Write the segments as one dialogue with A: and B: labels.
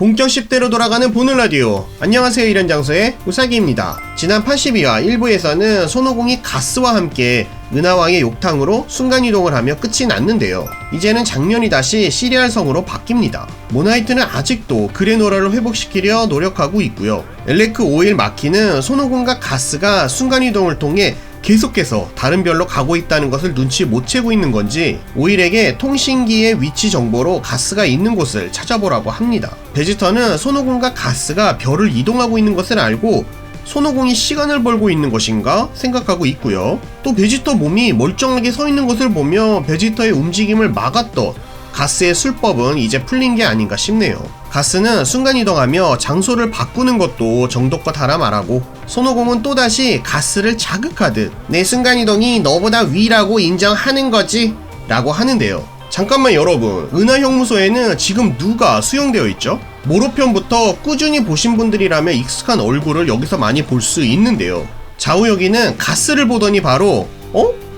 A: 본격 10대로 돌아가는 보는 라디오. 안녕하세요, 이런 장소의 우사기입니다. 지난 82화 1부에서는 손오공이 가스와 함께 은하왕의 욕탕으로 순간이동을 하며 끝이 났는데요. 이제는 장면이 다시 시리알성으로 바뀝니다. 모나이트는 아직도 그레노라를 회복시키려 노력하고 있고요. 엘레크 5일 마키는 손오공과 가스가 순간이동을 통해 계속해서 다른 별로 가고 있다는 것을 눈치 못 채고 있는 건지 오일에게 통신기의 위치 정보로 가스가 있는 곳을 찾아보라고 합니다. 베지터는 손오공과 가스가 별을 이동하고 있는 것을 알고 손오공이 시간을 벌고 있는 것인가 생각하고 있고요. 또 베지터 몸이 멀쩡하게 서 있는 것을 보며 베지터의 움직임을 막았던 가스의 술법은 이제 풀린 게 아닌가 싶네요. 가스는 순간이동하며 장소를 바꾸는 것도 정도껏 하라 말하고, 손오공은 또다시 가스를 자극하듯 내 순간이동이 너보다 위라고 인정하는 거지 라고 하는데요. 잠깐만 여러분, 은하형무소에는 지금 누가 수용되어 있죠? 모로편부터 꾸준히 보신 분들이라면 익숙한 얼굴을 여기서 많이 볼 수 있는데요. 자우여기는 가스를 보더니 바로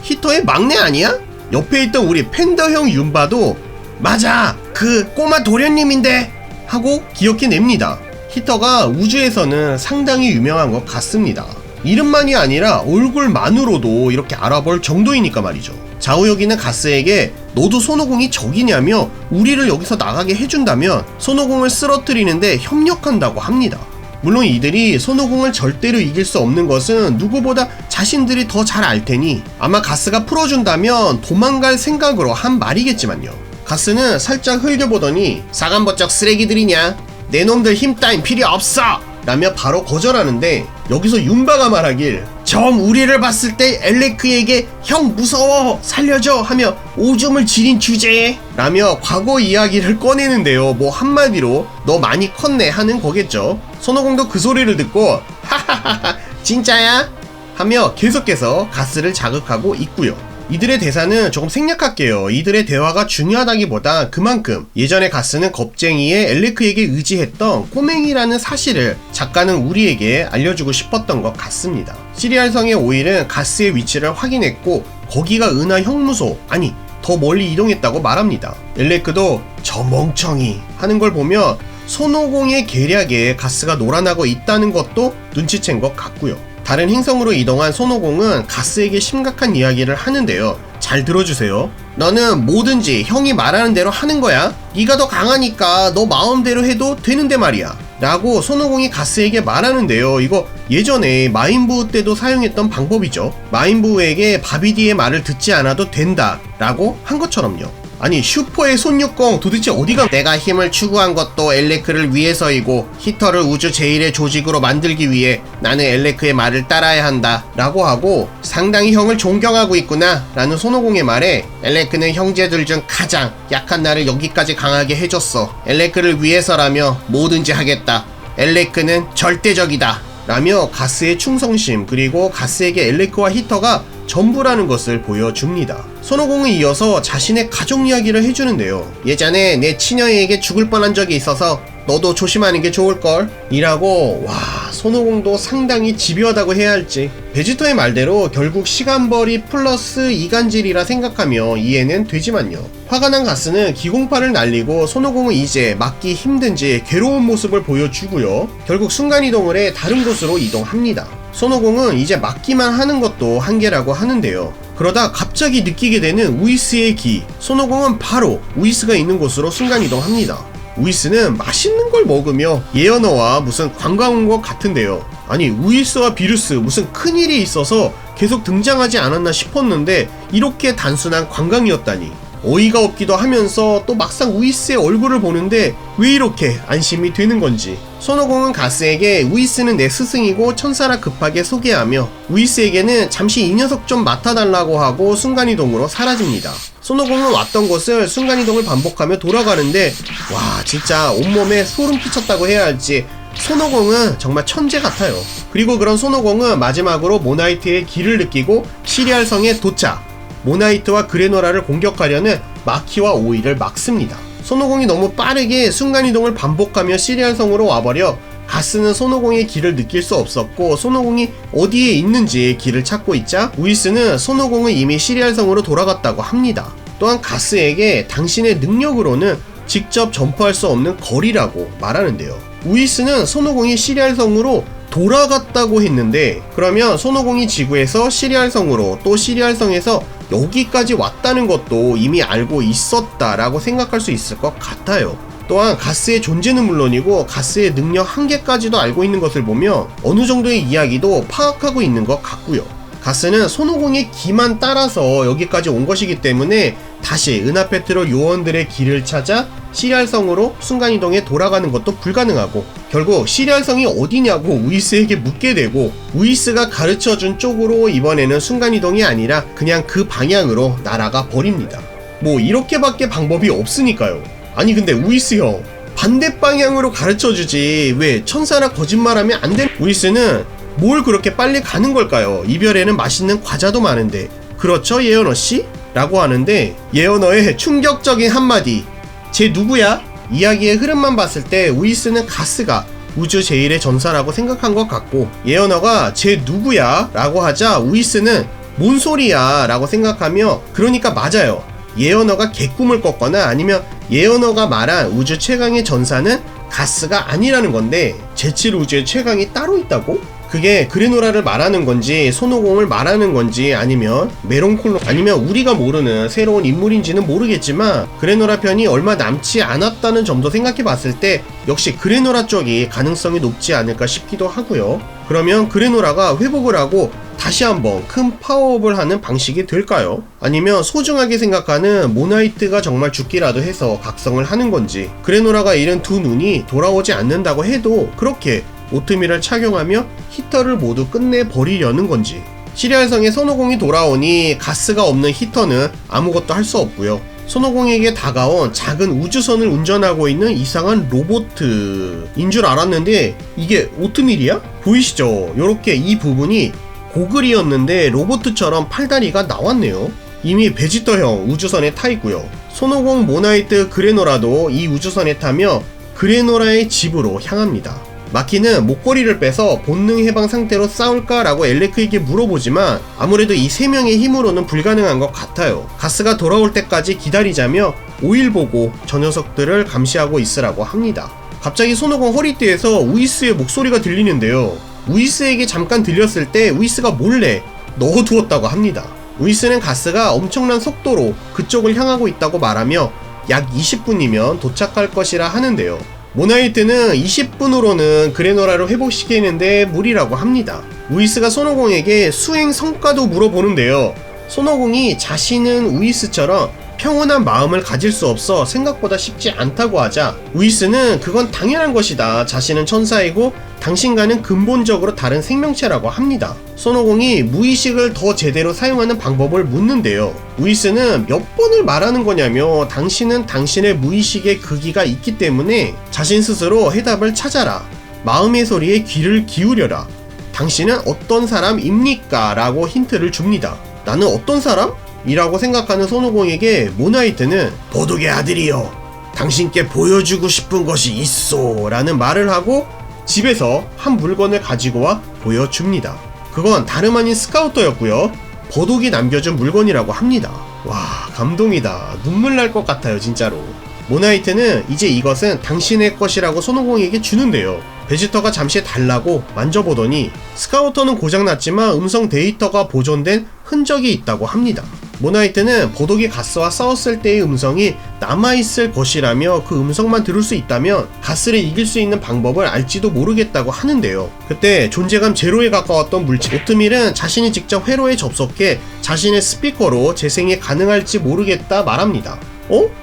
A: 히터의 막내 아니야? 옆에 있던 우리 팬더형 윤바도 맞아, 그 꼬마 도련님인데 하고 기억해냅니다. 히터가 우주에서는 상당히 유명한 것 같습니다. 이름만이 아니라 얼굴만으로도 이렇게 알아볼 정도이니까 말이죠. 자우여기는 가스에게 너도 손오공이 적이냐며 우리를 여기서 나가게 해준다면 손오공을 쓰러뜨리는데 협력한다고 합니다. 물론 이들이 손오공을 절대로 이길 수 없는 것은 누구보다 자신들이 더 잘 알테니 아마 가스가 풀어준다면 도망갈 생각으로 한 말이겠지만요. 가스는 살짝 흘겨보더니 사간버쩍 쓰레기들이냐, 내 놈들 힘 따윈 필요 없어 라며 바로 거절하는데, 여기서 윤바가 말하길 처음 우리를 봤을 때 엘레크에게 형 무서워 살려줘 하며 오줌을 지린 주제에 라며 과거 이야기를 꺼내는데요. 뭐 한마디로 너 많이 컸네 하는 거겠죠. 손오공도 그 소리를 듣고 하하하하 진짜야? 하며 계속해서 가스를 자극하고 있고요. 이들의 대사는 조금 생략할게요. 이들의 대화가 중요하다기보다 그만큼 예전에 가스는 겁쟁이의 엘레크에게 의지했던 꼬맹이라는 사실을 작가는 우리에게 알려주고 싶었던 것 같습니다. 시리알성의 오일은 가스의 위치를 확인했고 거기가 은하형무소, 아니 더 멀리 이동했다고 말합니다. 엘레크도 저 멍청이 하는 걸 보며 손오공의 계략에 가스가 놀아나고 있다는 것도 눈치챈 것 같고요. 다른 행성으로 이동한 손오공은 가스에게 심각한 이야기를 하는데요. 잘 들어주세요. 너는 뭐든지 형이 말하는 대로 하는 거야. 네가 더 강하니까 너 마음대로 해도 되는데 말이야 라고 손오공이 가스에게 말하는데요. 이거 예전에 마인부우 때도 사용했던 방법이죠. 마인부우에게 바비디의 말을 듣지 않아도 된다 라고 한 것처럼요. 아니 슈퍼의 손육공 도대체 어디가. 내가 힘을 추구한 것도 엘레크를 위해서이고 히터를 우주 제1의 조직으로 만들기 위해 나는 엘레크의 말을 따라야 한다 라고 하고, 상당히 형을 존경하고 있구나 라는 손오공의 말에 엘레크는 형제들 중 가장 약한 나를 여기까지 강하게 해줬어. 엘레크를 위해서라며 뭐든지 하겠다. 엘레크는 절대적이다 라며 가스의 충성심, 그리고 가스에게 엘레크와 히터가 전부라는 것을 보여줍니다. 손오공에 이어서 자신의 가족 이야기를 해주는데요. 예전에 내 친녀에게 죽을 뻔한 적이 있어서 너도 조심하는 게 좋을걸 이라고. 와, 손오공도 상당히 집요하다고 해야 할지. 베지터의 말대로 결국 시간벌이 플러스 이간질이라 생각하며 이해는 되지만요. 화가 난 가스는 기공파를 날리고 손오공은 이제 막기 힘든지 괴로운 모습을 보여주고요. 결국 순간이동을 해 다른 곳으로 이동합니다. 손오공은 이제 막기만 하는 것도 한계라고 하는데요. 그러다 갑자기 느끼게 되는 우이스의 기. 손오공은 바로 우이스가 있는 곳으로 순간이동합니다. 우이스는 맛있는 걸 먹으며 예언어와 무슨 관광 온 것 같은데요. 아니 우이스와 비루스 무슨 큰일이 있어서 계속 등장하지 않았나 싶었는데 이렇게 단순한 관광이었다니 어이가 없기도 하면서 또 막상 우이스의 얼굴을 보는데 왜 이렇게 안심이 되는 건지. 손오공은 가스에게 우이스는 내 스승이고 천사라 급하게 소개하며 우이스에게는 잠시 이 녀석 좀 맡아달라고 하고 순간이동으로 사라집니다. 손오공은 왔던 곳을 순간이동을 반복하며 돌아가는데 와, 진짜 온몸에 소름 끼쳤다고 해야 할지 손오공은 정말 천재 같아요. 그리고 그런 손오공은 마지막으로 모나이트의 기를 느끼고 시리알성에 도착. 모나이트와 그레노라를 공격하려는 마키와 오일을 막습니다. 손오공이 너무 빠르게 순간이동을 반복하며 시리알성으로 와버려 가스는 손오공의 길을 느낄 수 없었고 손오공이 어디에 있는지 길을 찾고 있자 우이스는 손오공은 이미 시리알성으로 돌아갔다고 합니다. 또한 가스에게 당신의 능력으로는 직접 점프할 수 없는 거리라고 말하는데요. 우이스는 손오공이 시리알성으로 돌아갔다고 했는데, 그러면 손오공이 지구에서 시리알성으로 또 시리알성에서 여기까지 왔다는 것도 이미 알고 있었다라고 생각할 수 있을 것 같아요. 또한 가스의 존재는 물론이고 가스의 능력 한계까지도 알고 있는 것을 보면 어느 정도의 이야기도 파악하고 있는 것 같고요. 가스는 손오공의 기만 따라서 여기까지 온 것이기 때문에 다시 은하페트롤 요원들의 길을 찾아 시리알성으로 순간이동에 돌아가는 것도 불가능하고, 결국 시리알성이 어디냐고 우이스에게 묻게 되고, 우이스가 가르쳐준 쪽으로 이번에는 순간이동이 아니라 그냥 그 방향으로 날아가 버립니다. 뭐 이렇게밖에 방법이 없으니까요. 아니 근데 우이스 형, 반대 방향으로 가르쳐주지 왜 천사라 거짓말하면 안 되는. 우이스는 뭘 그렇게 빨리 가는 걸까요? 이별에는 맛있는 과자도 많은데. 그렇죠 예언어씨? 라고 하는데, 예언어의 충격적인 한마디, 쟤 누구야? 이야기의 흐름만 봤을 때 우이스는 가스가 우주 제1의 전사라고 생각한 것 같고, 예언어가 쟤 누구야? 라고 하자 우이스는 뭔 소리야? 라고 생각하며, 그러니까 맞아요, 예언어가 개꿈을 꿨거나 아니면 예언어가 말한 우주 최강의 전사는 가스가 아니라는 건데, 제7 우주의 최강이 따로 있다고? 그게 그레노라를 말하는 건지 손오공을 말하는 건지 아니면 메론콜로 아니면 우리가 모르는 새로운 인물인지는 모르겠지만, 그레노라 편이 얼마 남지 않았다는 점도 생각해 봤을 때 역시 그레노라 쪽이 가능성이 높지 않을까 싶기도 하고요. 그러면 그레노라가 회복을 하고 다시 한번 큰 파워업을 하는 방식이 될까요? 아니면 소중하게 생각하는 모나이트가 정말 죽기라도 해서 각성을 하는 건지, 그레노라가 잃은 두 눈이 돌아오지 않는다고 해도 그렇게 오트밀을 착용하며 히터를 모두 끝내버리려는 건지. 시리알성에 손오공이 돌아오니 가스가 없는 히터는 아무것도 할 수 없고요. 손오공에게 다가온 작은 우주선을 운전하고 있는 이상한 로보트인 줄 알았는데 이게 오트밀이야? 보이시죠? 요렇게 이 부분이 고글이었는데 로보트처럼 팔다리가 나왔네요. 이미 베지터형 우주선에 타 있고요. 손오공, 모나이트, 그레노라도 이 우주선에 타며 그레노라의 집으로 향합니다. 마키는 목걸이를 빼서 본능 해방 상태로 싸울까라고 엘레크에게 물어보지만 아무래도 이 세 명의 힘으로는 불가능한 것 같아요. 가스가 돌아올 때까지 기다리자며 5일 보고 저 녀석들을 감시하고 있으라고 합니다. 갑자기 손오공 허리띠에서 우이스의 목소리가 들리는데요. 우이스에게 잠깐 들렸을 때 우이스가 몰래 넣어두었다고 합니다. 우이스는 가스가 엄청난 속도로 그쪽을 향하고 있다고 말하며 약 20분이면 도착할 것이라 하는데요. 모나이트는 20분으로는 그레노라를 회복시키는데 무리라고 합니다. 우이스가 손오공에게 수행 성과도 물어보는데요. 손오공이 자신은 우이스처럼 평온한 마음을 가질 수 없어 생각보다 쉽지 않다고 하자, 우이스는 그건 당연한 것이다, 자신은 천사이고 당신과는 근본적으로 다른 생명체라고 합니다. 손오공이 무의식을 더 제대로 사용하는 방법을 묻는데요. 우이스는 몇 번을 말하는 거냐며, 당신은 당신의 무의식의 극이가 있기 때문에 자신 스스로 해답을 찾아라, 마음의 소리에 귀를 기울여라, 당신은 어떤 사람입니까? 라고 힌트를 줍니다. 나는 어떤 사람? 이라고 생각하는 손오공에게 모나이트는 보독의 아들이여, 당신께 보여주고 싶은 것이 있어 라는 말을 하고 집에서 한 물건을 가지고 와 보여줍니다. 그건 다름 아닌 스카우터였고요. 보독이 남겨준 물건이라고 합니다. 와, 감동이다. 눈물 날 것 같아요 진짜로. 모나이트는 이제 이것은 당신의 것이라고 손오공에게 주는데요. 베지터가 잠시 달라고 만져보더니 스카우터는 고장났지만 음성 데이터가 보존된 흔적이 있다고 합니다. 모나이트는 보독이 가스와 싸웠을 때의 음성이 남아있을 것이라며 그 음성만 들을 수 있다면 가스를 이길 수 있는 방법을 알지도 모르겠다고 하는데요. 그때 존재감 제로에 가까웠던 물질 오트밀은 자신이 직접 회로에 접속해 자신의 스피커로 재생이 가능할지 모르겠다 말합니다.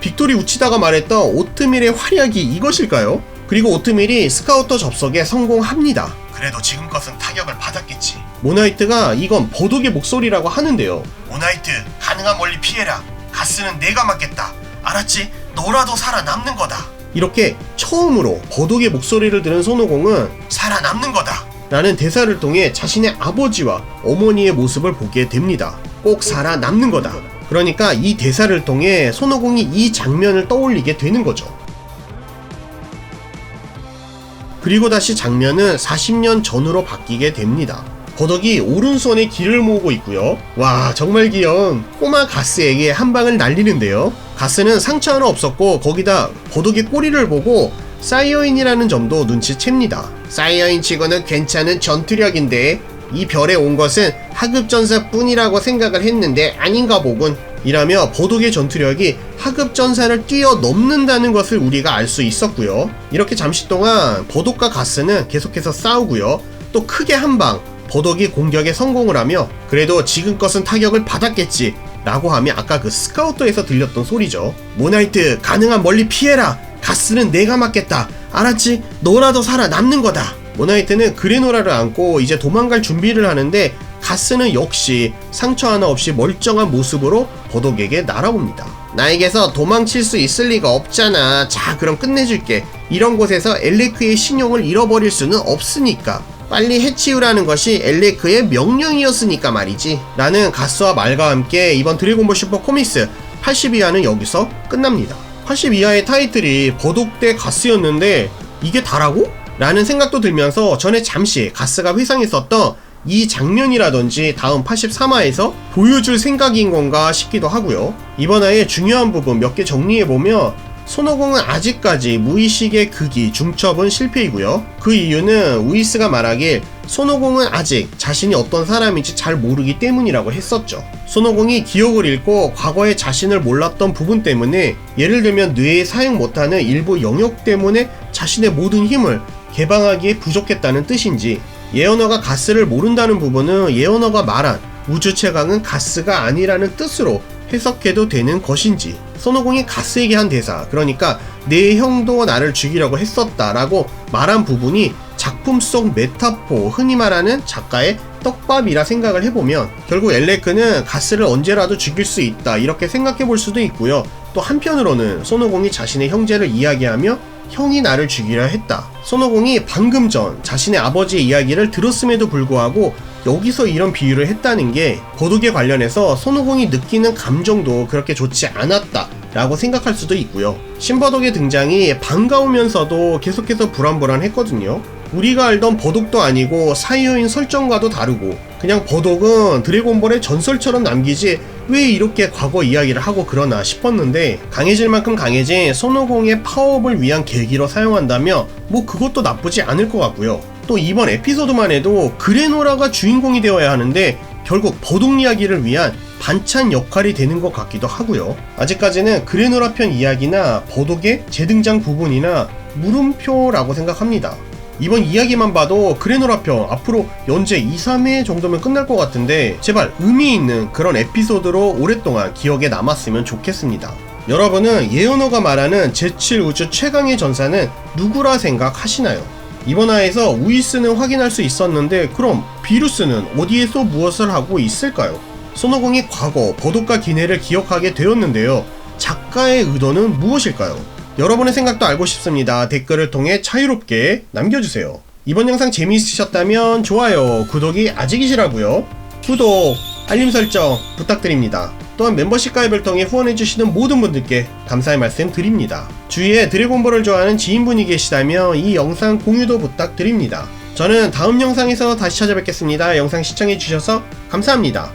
A: 빅토리 우치다가 말했던 오트밀의 활약이 이것일까요? 그리고 오트밀이 스카우터 접속에 성공합니다. 그래도 지금 것은 타격을 받았겠지. 모나이트가 이건 보독의 목소리라고 하는데요. 모나이트, 가능한 멀리 피해라. 가스는 내가 맡겠다. 알았지? 너라도 살아남는 거다. 이렇게 처음으로 보독의 목소리를 들은 손오공은 살아남는 거다 라는 대사를 통해 자신의 아버지와 어머니의 모습을 보게 됩니다. 꼭 살아남는 거다. 그러니까 이 대사를 통해 손오공이 이 장면을 떠올리게 되는 거죠. 그리고 다시 장면은 40년 전으로 바뀌게 됩니다. 버덕이 오른손에 기를 모으고 있고요. 와, 정말 귀여운 꼬마 가스에게 한 방을 날리는데요. 가스는 상처 하나 없었고 거기다 버덕의 꼬리를 보고 사이어인이라는 점도 눈치챕니다. 사이어인 치고는 괜찮은 전투력인데 이 별에 온 것은 하급전사뿐이라고 생각을 했는데 아닌가 보군. 이라며 버덕의 전투력이 하급전사를 뛰어넘는다는 것을 우리가 알 수 있었고요. 이렇게 잠시 동안 버덕과 가스는 계속해서 싸우고요. 또 크게 한 방 버덕이 공격에 성공을 하며 그래도 지금껏은 타격을 받았겠지 라고 하며 아까 그 스카우터에서 들렸던 소리죠. 모나이트, 가능한 멀리 피해라. 가스는 내가 맞겠다. 알았지? 너라도 살아남는 거다. 모나이트는 그레노라를 안고 이제 도망갈 준비를 하는데 가스는 역시 상처 하나 없이 멀쩡한 모습으로 버덕에게 날아옵니다. 나에게서 도망칠 수 있을 리가 없잖아. 자, 그럼 끝내줄게. 이런 곳에서 엘레크의 신용을 잃어버릴 수는 없으니까. 빨리 해치우라는 것이 엘레크의 명령이었으니까 말이지. 라는 가스와 말과 함께 이번 드래곤볼 슈퍼 코믹스 82화는 여기서 끝납니다. 82화의 타이틀이 버덕 대 가스였는데 이게 다라고? 라는 생각도 들면서 전에 잠시 가스가 회상했었던 이 장면이라든지 다음 83화에서 보여줄 생각인 건가 싶기도 하고요. 이번 화의 중요한 부분 몇 개 정리해보면 손오공은 아직까지 무의식의 극이 중첩은 실패이고요. 그 이유는 우이스가 말하길 손오공은 아직 자신이 어떤 사람인지 잘 모르기 때문이라고 했었죠. 손오공이 기억을 잃고 과거의 자신을 몰랐던 부분 때문에 예를 들면 뇌에 사용 못하는 일부 영역 때문에 자신의 모든 힘을 개방하기에 부족했다는 뜻인지, 예언어가 가스를 모른다는 부분은 예언어가 말한 우주 최강은 가스가 아니라는 뜻으로 해석해도 되는 것인지, 손오공이 가스에게 한 대사, 그러니까 내 형도 나를 죽이려고 했었다 라고 말한 부분이 작품 속 메타포, 흔히 말하는 작가의 떡밥이라 생각을 해보면 결국 엘레크는 가스를 언제라도 죽일 수 있다 이렇게 생각해 볼 수도 있고요. 또 한편으로는 손오공이 자신의 형제를 이야기하며 형이 나를 죽이려 했다. 손오공이 방금 전 자신의 아버지의 이야기를 들었음에도 불구하고 여기서 이런 비유를 했다는 게 버덕에 관련해서 손오공이 느끼는 감정도 그렇게 좋지 않았다 라고 생각할 수도 있고요. 신버덕의 등장이 반가우면서도 계속해서 불안불안했거든요. 우리가 알던 버덕도 아니고 사이어인 설정과도 다르고 그냥 버덕은 드래곤볼의 전설처럼 남기지 왜 이렇게 과거 이야기를 하고 그러나 싶었는데, 강해질 만큼 강해진 손오공의 파워업을 위한 계기로 사용한다면 뭐 그것도 나쁘지 않을 것 같고요. 또 이번 에피소드만 해도 그레노라가 주인공이 되어야 하는데 결국 버덕 이야기를 위한 반찬 역할이 되는 것 같기도 하고요. 아직까지는 그레노라 편 이야기나 버덕의 재등장 부분이나 물음표라고 생각합니다. 이번 이야기만 봐도 그레노라 편 앞으로 연재 2, 3회 정도면 끝날 것 같은데 제발 의미 있는 그런 에피소드로 오랫동안 기억에 남았으면 좋겠습니다. 여러분은 예언어가 말하는 제7우주 최강의 전사는 누구라 생각하시나요? 이번 화에서 우이스는 확인할 수 있었는데 그럼 비루스는 어디에서 무엇을 하고 있을까요? 손오공이 과거 버덕과 기내를 기억하게 되었는데요. 작가의 의도는 무엇일까요? 여러분의 생각도 알고 싶습니다. 댓글을 통해 자유롭게 남겨주세요. 이번 영상 재미있으셨다면 좋아요, 구독이 아직이시라고요? 구독, 알림 설정 부탁드립니다. 또한 멤버십 가입을 통해 후원해주시는 모든 분들께 감사의 말씀 드립니다. 주위에 드래곤볼을 좋아하는 지인분이 계시다면 이 영상 공유도 부탁드립니다. 저는 다음 영상에서 다시 찾아뵙겠습니다. 영상 시청해주셔서 감사합니다.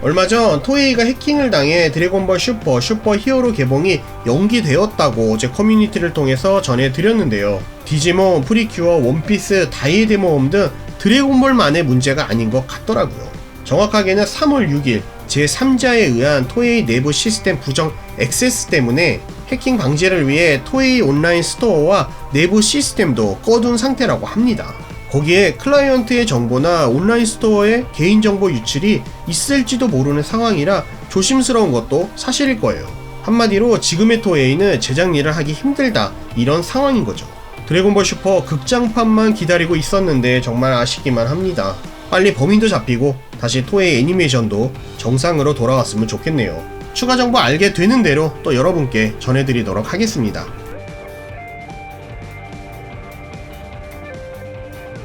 A: 얼마 전 토에이가 해킹을 당해 드래곤볼 슈퍼 히어로 개봉이 연기되었다고 제 커뮤니티를 통해서 전해드렸는데요. 디지몬, 프리큐어, 원피스, 다이애드모험 등 드래곤볼만의 문제가 아닌 것 같더라고요. 정확하게는 3월 6일 제3자에 의한 토에이 내부 시스템 부정 액세스 때문에 해킹 방지를 위해 토에이 온라인 스토어와 내부 시스템도 꺼둔 상태라고 합니다. 거기에 클라이언트의 정보나 온라인 스토어의 개인정보 유출이 있을지도 모르는 상황이라 조심스러운 것도 사실일 거예요. 한마디로 지금의 토에이는 제작 일을 하기 힘들다 이런 상황인 거죠. 드래곤볼 슈퍼 극장판만 기다리고 있었는데 정말 아쉽기만 합니다. 빨리 범인도 잡히고 다시 토에이 애니메이션도 정상으로 돌아왔으면 좋겠네요. 추가 정보 알게 되는 대로 또 여러분께 전해드리도록 하겠습니다.